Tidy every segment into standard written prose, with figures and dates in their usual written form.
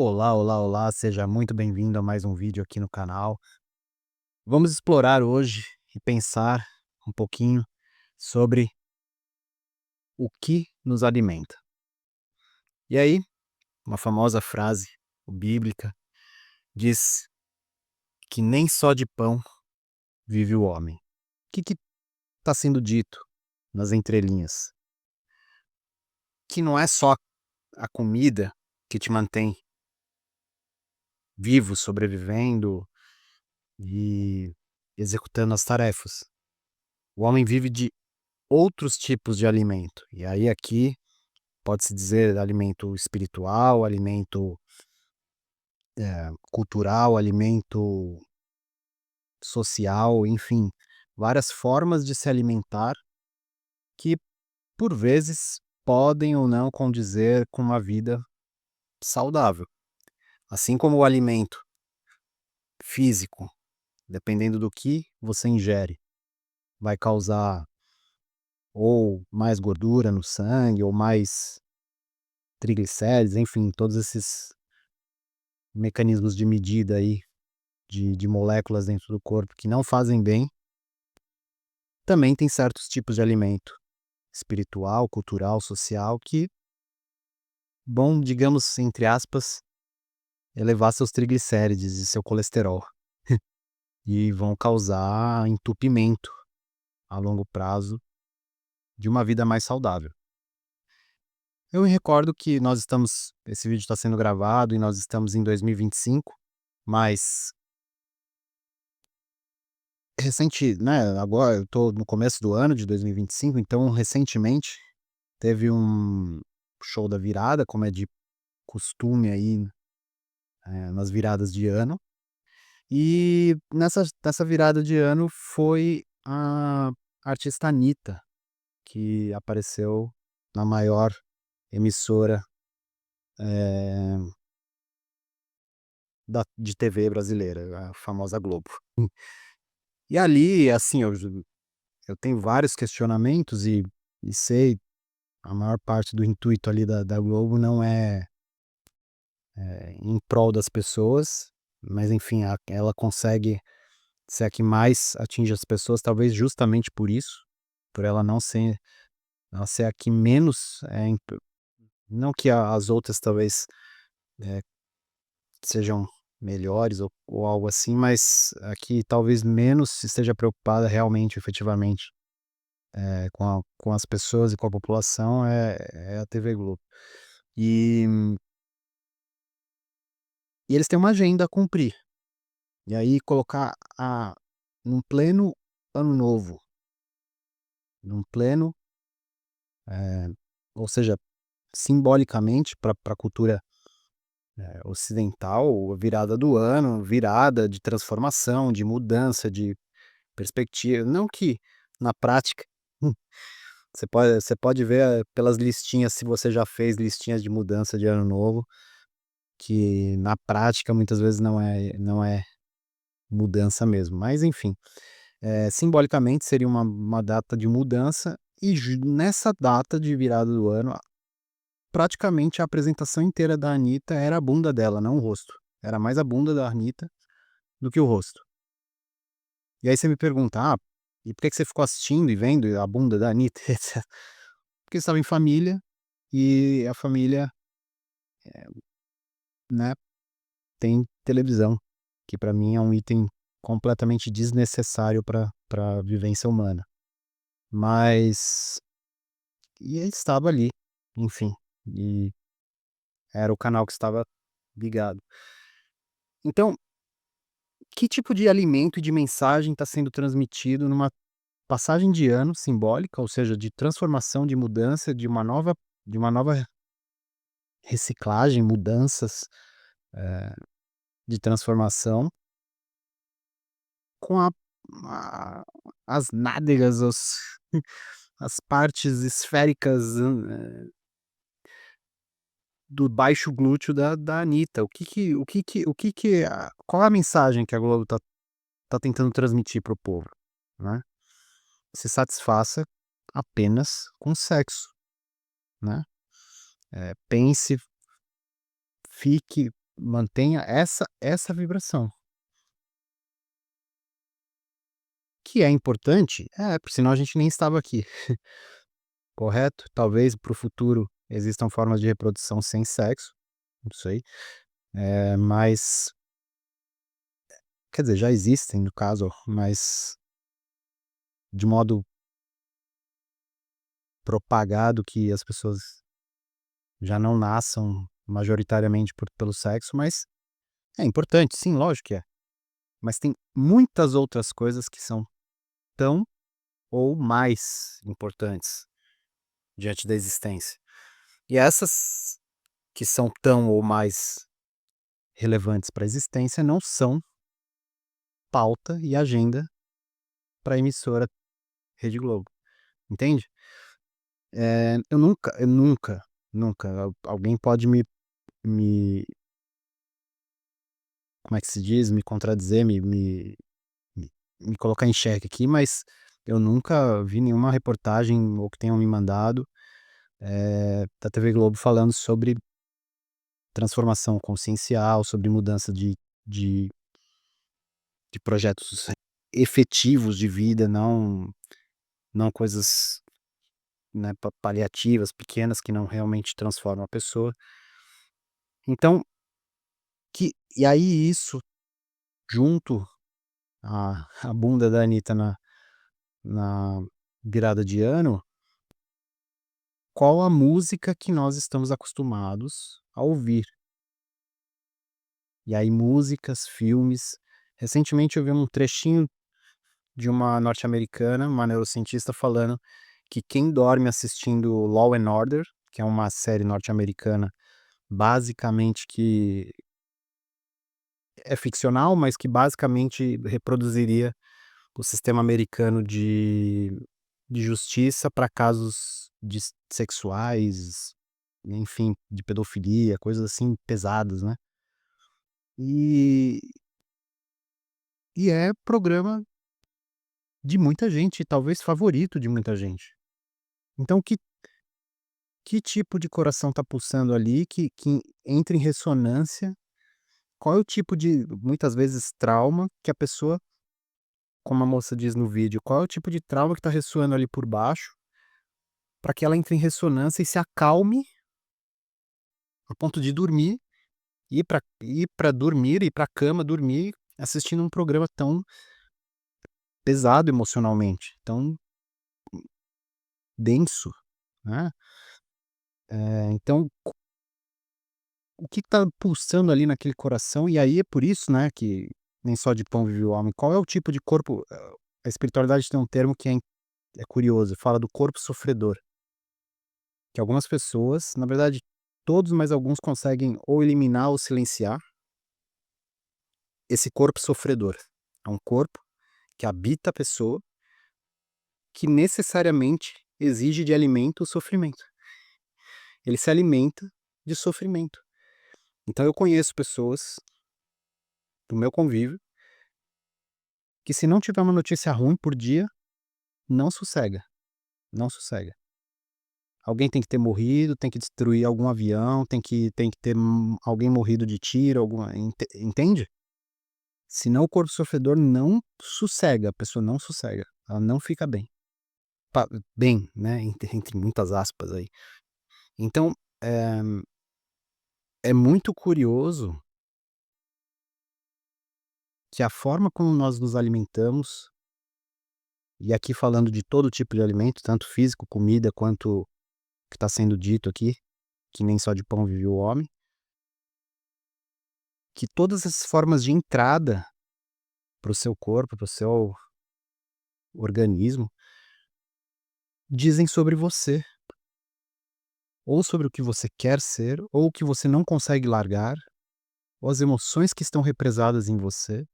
Olá, olá, olá, seja muito bem-vindo a mais um vídeo aqui no canal. Vamos explorar hoje e pensar um pouquinho sobre o que nos alimenta. E aí, uma famosa frase bíblica diz que nem só de pão vive o homem. O que está sendo dito nas entrelinhas? Que não é só a comida que te mantém vivo, sobrevivendo e executando as tarefas. O homem vive de outros tipos de alimento. E aí aqui pode-se dizer alimento espiritual, alimento, cultural, alimento social, enfim, várias formas de se alimentar que, por vezes, podem ou não condizer com uma vida saudável. Assim como o alimento físico, dependendo do que você ingere, vai causar ou mais gordura no sangue ou mais triglicérides, enfim, todos esses mecanismos de medida aí de moléculas dentro do corpo que não fazem bem. Também tem certos tipos de alimento espiritual, cultural, social que vão, digamos, entre aspas, elevar seus triglicérides e seu colesterol e vão causar entupimento a longo prazo de uma vida mais saudável. Eu me recordo que esse vídeo está sendo gravado e nós estamos em 2025, mas agora eu tô no começo do ano de 2025, então recentemente teve um show da virada, como é de costume aí, nas viradas de ano, e nessa virada de ano foi a artista Anitta, que apareceu na maior emissora, eh, de TV brasileira, a famosa Globo. E ali, assim, eu tenho vários questionamentos e sei a maior parte do intuito ali da Globo não é, em prol das pessoas, mas enfim, ela consegue ser a que mais atinge as pessoas, talvez justamente por isso, por ela ser a que menos, não que as outras talvez, eh, sejam melhores ou algo assim, mas a que talvez menos esteja preocupada realmente, efetivamente, com as pessoas e com a população é a TV Globo. E e eles têm uma agenda a cumprir, e aí colocar num pleno ano novo, num pleno, eh, ou seja, simbolicamente para a cultura, ocidental, virada do ano, virada de transformação, de mudança, de perspectiva, não que na prática, hum, você pode ver, pelas listinhas, se você já fez listinhas de mudança de ano novo, que na prática muitas vezes não é mudança mesmo, mas enfim, simbolicamente seria uma data de mudança e nessa data de virada do ano, praticamente a apresentação inteira da Anitta era a bunda dela, não o rosto. Era mais a bunda da Anitta do que o rosto. E aí você me pergunta: "Ah, e por que que você ficou assistindo e vendo a bunda da Anitta etcétera?" Porque eu estava em família, e a família, né, tem televisão, que pra mim é um item completamente desnecessário pra vivência humana. Mas e ele estava ali, enfim, e era o canal que estava ligado. Então, que tipo de alimento e de mensagem está sendo transmitido numa passagem de ano simbólica, ou seja, de transformação, de mudança, de uma nova reciclagem, mudanças, de transformação, com a as nádegas, as partes esféricas, do baixo glúteo da Anitta. Qual é a mensagem que a Globo tá tentando transmitir para o povo, né? Se satisfaça apenas com sexo, né? Pense, fique mantenha essa vibração, que é importante, porque senão a gente nem estava aqui, correto? Talvez para o futuro existam formas de reprodução sem sexo, não sei, mas quer dizer, já existem no caso, mas de modo propagado que as pessoas já não nasçam majoritariamente pelo sexo, mas é importante, sim, lógico que é. Mas tem muitas outras coisas que são tão ou mais importantes diante da existência. E essas que são tão ou mais relevantes para a existência não são pauta e agenda para a emissora Rede Globo, entende? Eu nunca, alguém pode me como é que se diz? Me contradizer, me me colocar em xeque aqui, mas eu nunca vi nenhuma reportagem ou que tenham me mandado, da TV Globo falando sobre transformação consciencial, sobre mudança de de projetos efetivos de vida, não coisas, né, paliativas, pequenas, que não realmente transformam a pessoa. Então, e aí isso junto à bunda da Anitta na virada de ano, qual a música que nós estamos acostumados a ouvir. E aí músicas, filmes. Recentemente eu vi um trechinho de uma norte-americana, uma neurocientista falando que quem dorme assistindo Law and Order, que é uma série norte-americana, basicamente que é ficcional, mas que basicamente reproduziria o sistema americano de justiça para casos sexuais, enfim, de pedofilia, coisas assim pesadas, né. E e é programa de muita gente, talvez favorito de muita gente. Então que tipo de coração tá pulsando ali que entra em ressonância, qual é o tipo de, muitas vezes, trauma que a pessoa, como a moça diz no vídeo, qual é o tipo de trauma que tá ressoando ali por baixo, para que ela entre em ressonância e se acalme a ponto de dormir, ir pra dormir, ir pra cama dormir, assistindo um programa tão pesado emocionalmente, tão denso, né. Então, o que tá pulsando ali naquele coração, e aí é por isso, né, que nem só de pão vive o homem, qual é o tipo de corpo, a espiritualidade tem um termo que é curioso, fala do corpo sofredor, que algumas pessoas, na verdade todos, mas alguns conseguem ou eliminar ou silenciar esse corpo sofredor. É um corpo que habita a pessoa, que necessariamente exige de alimento o sofrimento. Ele se alimenta de sofrimento. Então eu conheço pessoas do meu convívio que, se não tiver uma notícia ruim por dia, não sossega, não sossega. Alguém tem que ter morrido, tem que destruir algum avião, tem que ter alguém morrido de tiro, alguma entende? Senão o corpo sofredor não sossega, a pessoa não sossega, ela não fica bem. Bem, né, entre muitas aspas aí. Então, eh, é muito curioso que a forma como nós nos alimentamos, e aqui falando de todo tipo de alimento, tanto físico, comida, quanto o que está sendo dito aqui, que nem só de pão vive o homem, que todas essas formas de entrada para o seu corpo, para o seu organismo, dizem sobre você, ou sobre o que você quer ser, ou o que você não consegue largar, ou as emoções que estão represadas em você.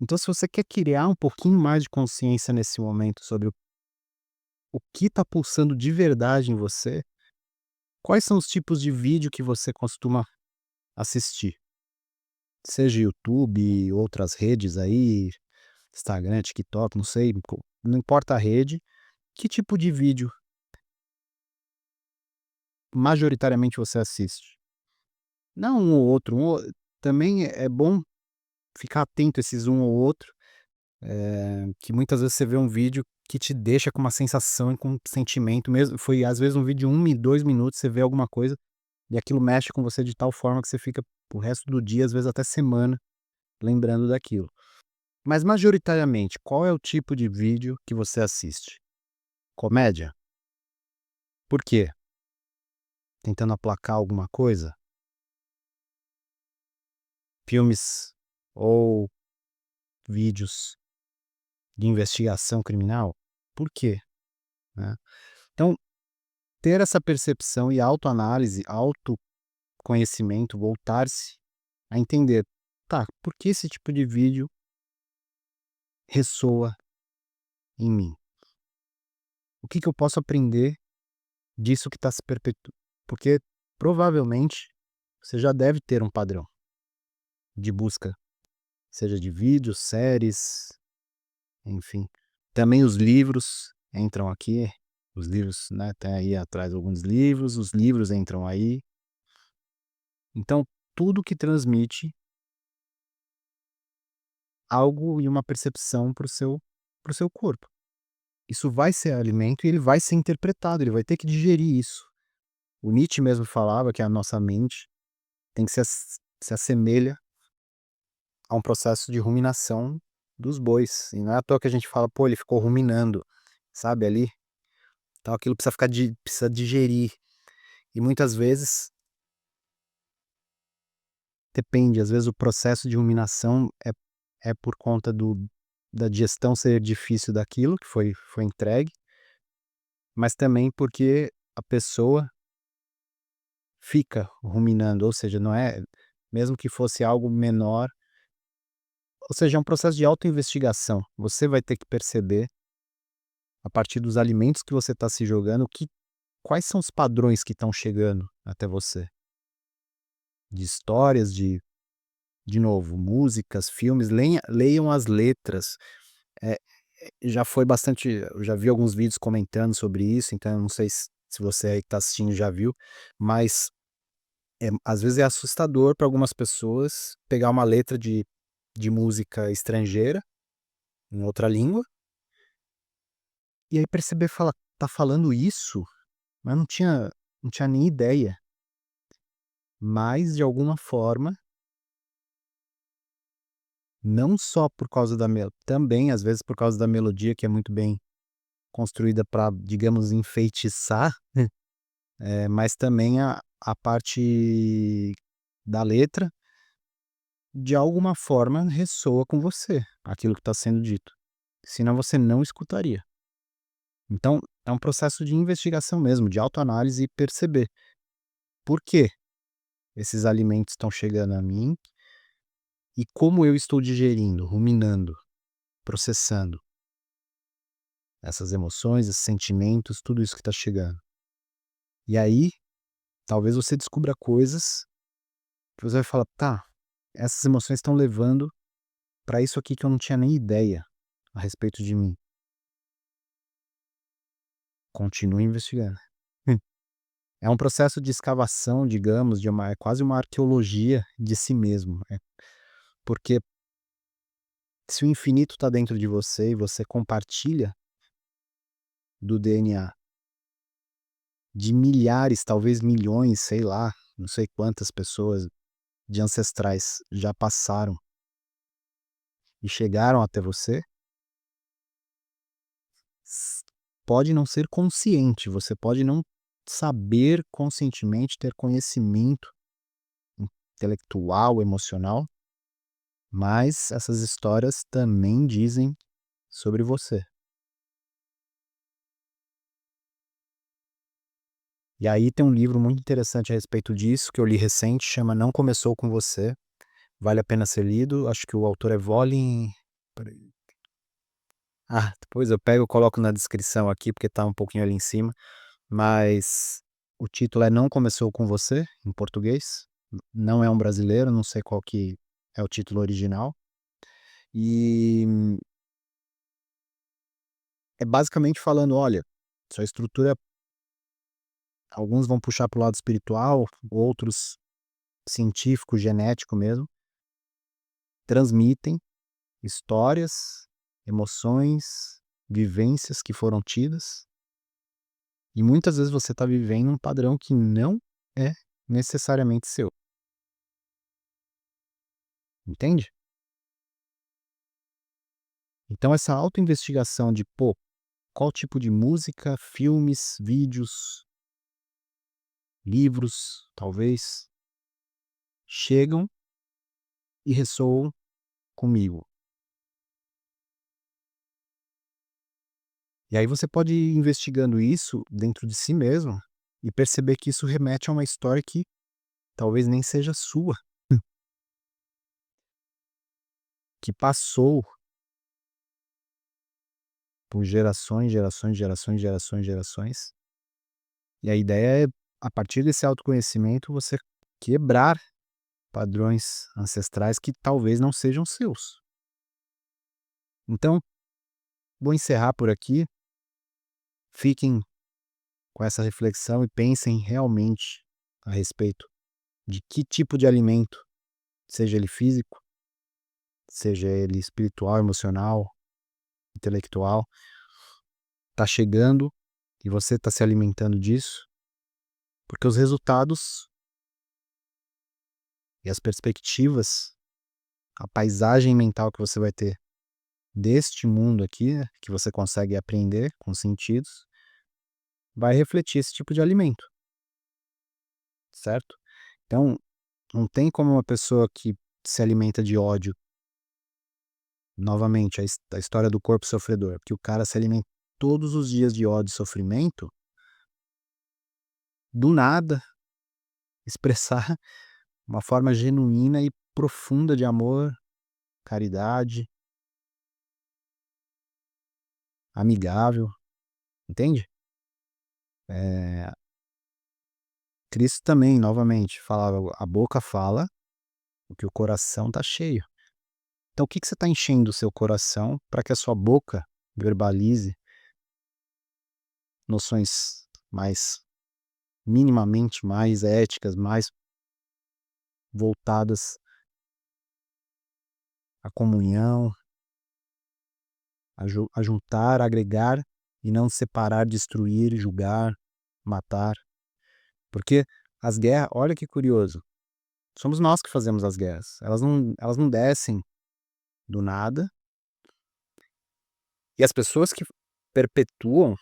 Então, se você quer criar um pouquinho mais de consciência nesse momento sobre o que está pulsando de verdade em você, quais são os tipos de vídeo que você costuma assistir? Seja YouTube, outras redes aí, Instagram, TikTok, não sei, não importa a rede, que tipo de vídeo majoritariamente você assiste? Não um ou outro, também é bom ficar atento a esses um ou outro, que muitas vezes você vê um vídeo que te deixa com uma sensação e com um sentimento mesmo foi às vezes um vídeo de 2 minutos, você vê alguma coisa, e aquilo mexe com você de tal forma que você fica o resto do dia, às vezes até semana, lembrando daquilo. Mas majoritariamente, qual é o tipo de vídeo que você assiste? Comédia? Por quê? Tentando aplacar alguma coisa? Filmes ou vídeos de investigação criminal? Por quê, né? Então, ter essa percepção e autoanálise, autoconhecimento, voltar-se a entender: "Tá, por que esse tipo de vídeo ressoa em mim? O que que eu posso aprender disso que está se perpetu", porque provavelmente você já deve ter um padrão de busca, seja de vídeos, séries, enfim. Também os livros entram aqui, os livros, né, tem aí atrás alguns livros, os livros entram aí. Então, tudo que transmite algo e uma percepção para o seu corpo. Isso vai ser alimento e ele vai ser interpretado, ele vai ter que digerir isso. O Nietzsche mesmo falava que a nossa mente tem que se assemelha a um processo de ruminação dos bois, e não é à toa que a gente fala: "Pô, ele ficou ruminando", sabe, ali. Então aquilo precisa digerir. E muitas vezes depende, às vezes o processo de ruminação é por conta da digestão ser difícil daquilo que foi entregue, mas também porque a pessoa fica ruminando, ou seja, não é mesmo que fosse algo menor, ou seja, é um processo de autoinvestigação. Você vai ter que perceber, a partir dos alimentos que você está se jogando, quais são os padrões que estão chegando até você, de histórias, de novo, músicas, filmes, leiam as letras. Eh já foi bastante eu já vi alguns vídeos comentando sobre isso, então eu não sei se você aí que tá assistindo já viu, mas, às vezes é assustador para algumas pessoas pegar uma letra de música estrangeira, em outra língua, e aí perceber, falar: "Tá falando isso?", mas não tinha nem ideia, mas de alguma forma, não só por causa da também às vezes por causa da melodia que é muito bem construída para, digamos, enfeitiçar. Mas também a parte da letra, de alguma forma ressoa com você, aquilo que está sendo dito, senão você não escutaria. Então, é um processo de investigação mesmo, de autoanálise e perceber por que esses alimentos estão chegando a mim e como eu estou digerindo, ruminando, processando essas emoções, esses sentimentos, tudo isso que está chegando. E aí, talvez você descubra coisas que você vai falar: "Tá, essas emoções estão levando para isso aqui que eu não tinha nem ideia a respeito de mim". Continue investigando. Hum. É um processo de escavação, digamos, é quase uma arqueologia de si mesmo, porque se o infinito está dentro de você e você compartilha do DNA de milhares, talvez milhões, sei lá, não sei quantas pessoas de ancestrais já passaram e chegaram até você, s pode não ser consciente, você pode não saber conscientemente, ter conhecimento intelectual, emocional, mas essas histórias também dizem sobre você. E aí tem um livro muito interessante a respeito disso, que eu li recente, chama Não Começou com Você, vale a pena ser lido, acho que o autor é Volin, espera aí, depois eu pego e coloco na descrição aqui, porque tá um pouquinho ali em cima, mas o título é Não Começou com Você, em português, não é um brasileiro, não sei qual que é o título original, e é basicamente falando: "Olha, sua estrutura", alguns vão puxar para o lado espiritual, outros científico, genético mesmo, transmitem histórias, emoções, vivências que foram tidas, e muitas vezes você está vivendo um padrão que não é necessariamente seu, entende? Então essa autoinvestigação de, pô, qual tipo de música, filmes, vídeos, livros, talvez, chegam e ressoam comigo. E aí você pode ir investigando isso dentro de si mesmo e perceber que isso remete a uma história que talvez nem seja sua, que passou por gerações, gerações, gerações, gerações, gerações. E a ideia é, a partir desse autoconhecimento, você quebrar padrões ancestrais que talvez não sejam seus. Então, vou encerrar por aqui. Fiquem com essa reflexão e pensem realmente a respeito de que tipo de alimento, seja ele físico, seja ele espiritual, emocional, intelectual, está chegando e você está se alimentando disso, porque os resultados e as perspectivas, a paisagem mental que você vai ter deste mundo aqui, né, que você consegue aprender com os sentidos, vai refletir esse tipo de alimento, certo? Então, não tem como uma pessoa que se alimenta de ódio, novamente, a história do corpo sofredor, que o cara se alimenta todos os dias de ódio e sofrimento, do nada expressar uma forma genuína e profunda de amor, caridade, amigável, entende? Eh, Cristo também, novamente, falava: "A boca fala o que o coração está cheio". Então o que que você está enchendo o seu coração para que a sua boca verbalize noções mais minimamente mais éticas, mais voltadas à comunhão, a juntar, a agregar e não separar, destruir, julgar, matar. Porque as guerras, olha que curioso, somos nós que fazemos as guerras. Elas não descem do nada, e as pessoas que perpetuam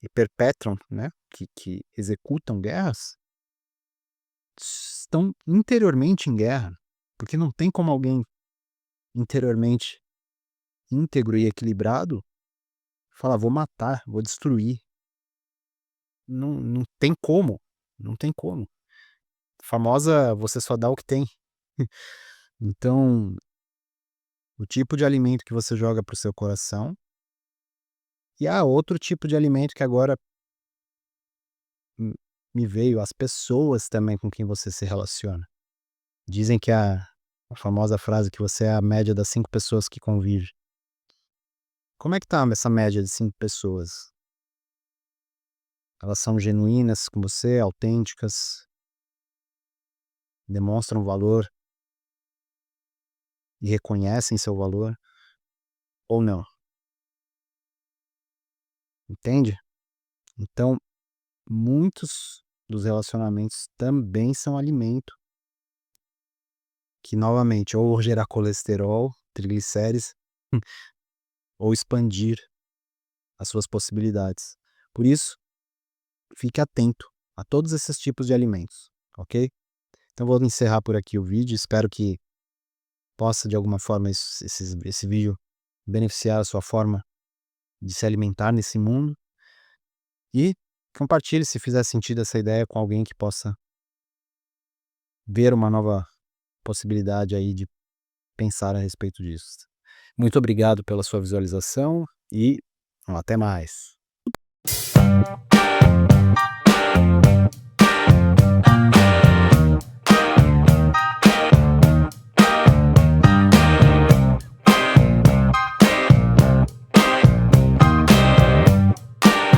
e perpetram, né, que executam guerras, estão interiormente em guerra, porque não tem como alguém interiormente íntegro e equilibrado falar: "Vou matar, vou destruir". Não tem como, não tem como. Famosa "você só dá o que tem". Então, o tipo de alimento que você joga para o seu coração, e há outro tipo de alimento que agora m me veio, as pessoas também com quem você se relaciona. Dizem que a famosa frase que você é a média das 5 pessoas que convive. Como é que tá essa média de 5 pessoas? Elas são genuínas com você, autênticas, demonstram valor e reconhecem seu valor ou não? Entende? Então, muitos dos relacionamentos também são alimento que, novamente, ou gerar colesterol, triglicérides, ou expandir as suas possibilidades. Por isso, fique atento a todos esses tipos de alimentos, ok? Então vou encerrar por aqui o vídeo, espero que possa de alguma forma esse vídeo beneficiar a sua forma de se alimentar nesse mundo, e compartilhe se fizer sentido essa ideia com alguém que possa ver uma nova possibilidade aí de pensar a respeito disso. Muito obrigado pela sua visualização e até mais.